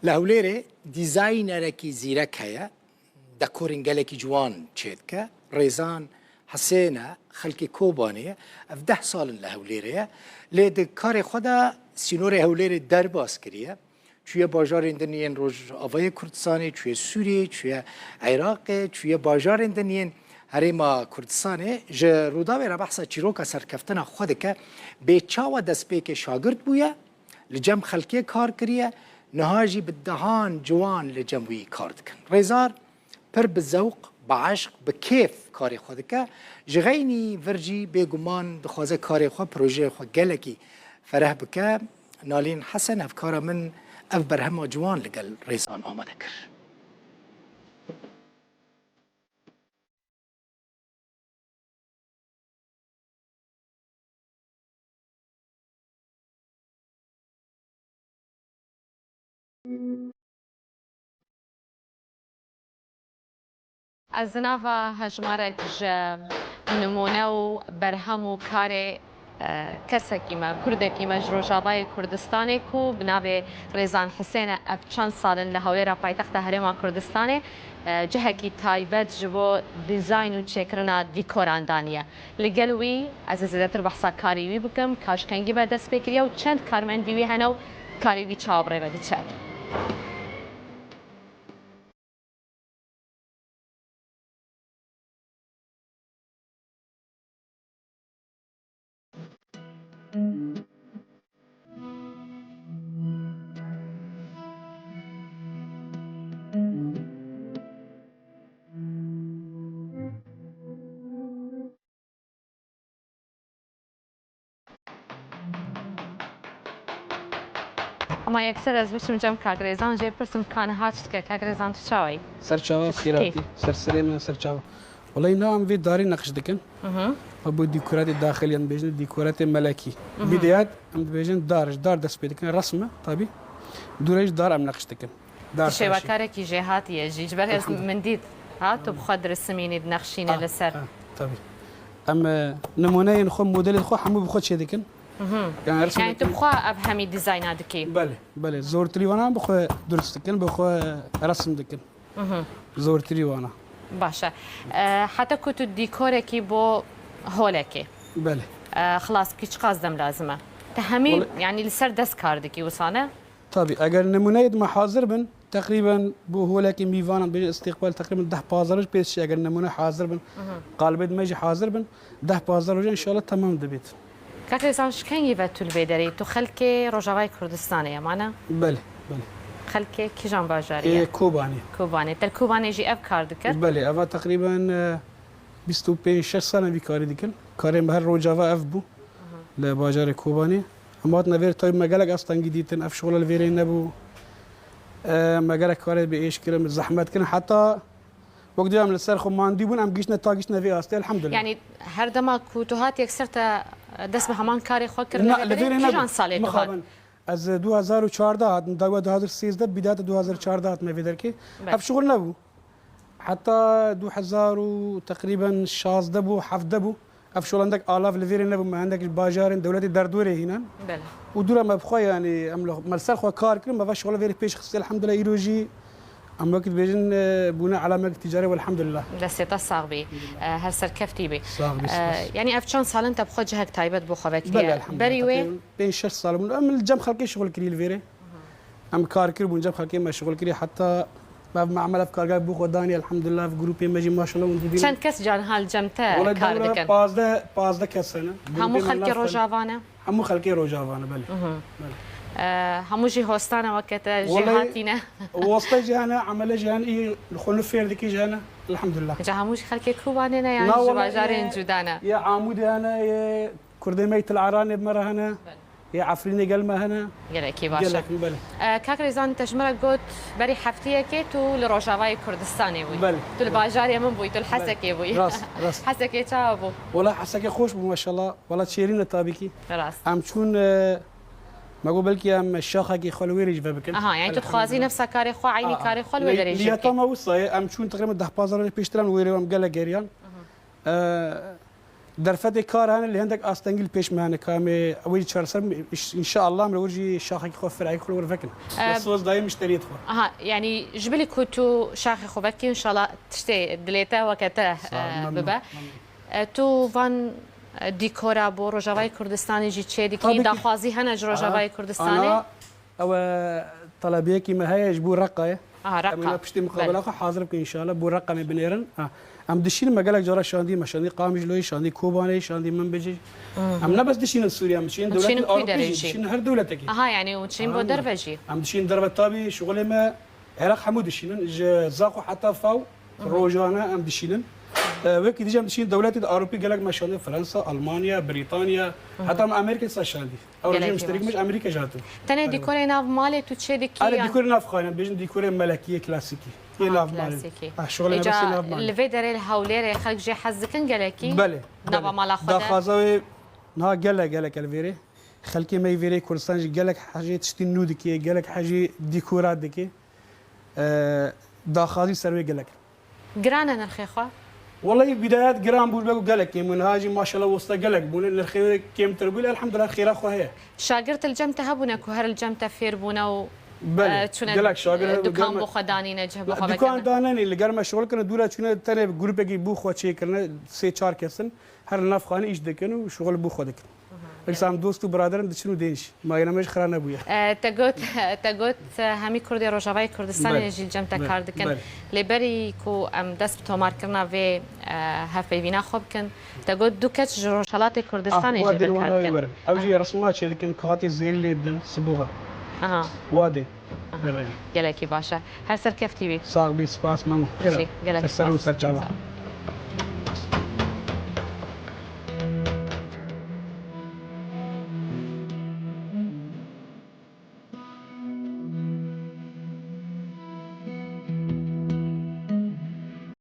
لهوليري ديزاينركي زيرك هيا دكورين جالكي جوان تشيدكا ريزان حسينا خلكي كوبانية اف 10 سال لهوليري لید کار خدا سینور هوليري درباس کریه چوی باجار اندنین روز آوای کردستانی چوی سوریه چوی عراق چوی باجار اندنین هریما کردستانی ج روداوی را بحثا چیروکا سرکفتنا خود که به چاوا دست پیک شاگرد بویا لجم خلکی کار کریه نهاجی بدهان جوان لجموی کار دکن ریزار پر بذوق بعشق بکیف کاری خود که جغینی ورجی بگمان دخوازه کاری خود پروژه خود گلکی فرح بکه نالین حسن افکار من اف برهما جوان لگل ریزان آمده کر از نوا هجمارك نمونه و برهم و کار کسکی ما کردکی ما جروجابای کردستانی کو بنابه ریزان حسین اف چند سال لهویرا پایتخت هرما کردستانی جهکی تایبت جبو دیزاین و چکرنا دیکوراندانیه لگلوی از زیادتر بحثا کاری وی بکم کاش کنگی به دست بکریه و چند کارمندی وی هنو کاری وی چابره بدی چند اما یکسر از بچم جمع کاغریزان جه پرسم کانه هاچت که کاغریزان تو چاوی سرچاوا خيراتي سرسرينا سرچاوا والله نعم في داري نقش دكن ابو ديكورات داخليا بيجن ديكورات ملكي بدايات ام بيجن دار دس بيدكن رسمه طبي دوريج دار ام نقش دكن دار شبكارك جهات يجي جبر من ديد ها تو بخدر السميني بنقشين لسر طبي اما نمونه نخو موديل خو حمو بخد شي دكن يعني رسم يعني تبخوا افهمي ديزاين هذاكي بله زور تريوانا بخو درس دكن بخو رسم دكن زور تريوانا باشا حتى كنت الديكوركي بو هولكي بله خلاص كيش قصدم لازمه تهمي يعني لسر دس كاردكي وصانه طبي اگر نمونه ما حاضر بن تقريبا بو هولكي ميفانا بين استقبال تقريبا 10 بازارج بيش اگر نمونه حاضر بن قالبد ما يجي حاضر بن 10 بازارج ان شاء الله تمام دبيت كاكريزان شكان يبتو البيدري تو خلكي روجاواي كردستانية معنا؟ بله خلكي كي جان باجارية؟ كوباني تل كوباني يجي اب كار دكر؟ بله افا تقريبا 25 سنة في كاري دكن كاري بهر روجاوا اف بو لباجار كوباني اما نفير طيب مجالك اصلا جديدن اف شغل الفيرين نبو مجالك كاري بايش كلام الزحمات كنا حتى وقت يوم للسر خمان ديبون ام جيشنا تاجشنا في استي الحمد لله يعني هردما كوتوهات يكسرت دس بهمان كاري خكر كي جان سالي تو از 2014 دوا 2013 بدايه 2014 ما في دركي اف شغل نبو حتى 2000 تقريبا شاز دبو حف دبو اف شغل عندك الاف لفيرين نبو ما عندك باجارين دولتي دردوري هنا بله ودورا ما بخو يعني املو مرسل خو كار كل ما شغل فيري بيش خص الحمد لله يروجي اما كنت بيجن بناء على ملك تجاري والحمد لله لسيتا صاغبي هرسر كفتي بي صاغبي يعني اف شلون سال انت بخو جهك تايبت بو خوك بري وين بين 6 سال من الجم خلقي شغل كري فيري ام كار كري بون جم خلقي ما شغل كري حتى ما معمل افكار بو خداني الحمد لله في جروبي ماجي ما شاء الله وندي كان كاس جان هالجمتا كار دكن بازده كسنه همو خلقي روجافانا همو خلقي روجافانا بله همو جي هوستانا وقت جهاتنا وسط جهانا عمل جهان اي نخلو فير ديكي جهانا الحمد لله جا هموش خلقي كوبانينا يعني جواجارين جودانا يا عامود انا يا كردميت العراني بمره هنا يا عفريني قلمه هنا يلكي باشا كاكريزان تجمرك قلت بري حفتيه كي تو لروجاواي كردستاني بوي تو الباجاري من بوي تو الحسكي بوي راس حسكي تشابو والله حسكي خوش بو ما شاء الله والله تشيرين تابيكي راس عم تكون ما قبل كي ام الشاخه كي خلوي ريج بكن يعني تتخازي نفسها كاري خو عيني كاري خلوي دريج لي تما وصاي ام شون تقريبا 10 بازار بيشتران ويري ام قال جيريان درفت کار هن اللي عندك استنجل پیش مهنه کام اول چهارسر ان شاء الله من ورجي شاخك خو فرعي خو ورفكن بس دايم مشتريت خو اها يعني جبلي كنتو شاخي خوبكي ان شاء الله تشتي دليتا وكتا ببا تو فان ديكورا بو روجاوای کردستانی جی چه دیکی داخوازی هنج روجاوای کردستانی او طلبيه كيما هي جبو رقه رقه انا بشتي مقابله خو حاضر بك ان شاء الله بو رقه بنيرن ام دشين مقالك جرا شاندي مشاندي قامج لوي شاندي كوباني شاندي منبجي ام لا بس دشين سوريا مشين دوله اوروبيه دشين هر دوله تكي يعني وتشين بو دربجي ام دشين درب الطابي شغل ما عراق حمود دشين زاقو حتى فاو روجانا ام دشين وكي ديجا مشين دولات اوروبيه قالك مشاندي فرنسا المانيا بريطانيا حتى امريكا ساشاندي او رجع مشترك مش امريكا جاتو تاني ديكور ناف مالي تو تشي ديكي انا ديكور ناف خاينه بيجن ديكور ملكيه كلاسيكي ناف مالي شغل انا بس ناف مالي الفيدري الهوليري خلق جي حزكن قالكي بله نافا مال خدا دا خازوي نا قالك الفيري خلكي ما يفيري كورسان قالك حاجه تشتي نودكي قالك حاجه ديكورات دكي دا خازي سروي قالك قرانا نرخيخوا والله بدايات جرام بقول بقول قالك من هاجي ما شاء الله وسط قالك بقول الخير كيم تربول الحمد لله خير اخو هي شاگرت الجمته هبونا كهر الجمته فير بونا و بله قالك شاگرت دكان بو خداني نجه بو خبا دكان دانني اللي قال ما شغل كنا دولا شنو تاني جروب يجي بو خو شي كنا سي 4 كسن هر ناف خاني ايش دكن وشغل بو خدك اقسام دوست و برادرم دشنو دينش ما ينامش خرانه بويا تقوت همي كردي روجاوای کردستان جیل جمته کار دکن لبری کو ام دست تومار کرنا و هفیوینا خوب کن تقوت دو کچ روشالات کردستان جیل کار کن او جي رسمات شي دكن كاتي زين اللي بدن سبوها وادي قالك باشا هل سر كيف تبي صاحبي سباس مامو قالك سر وسر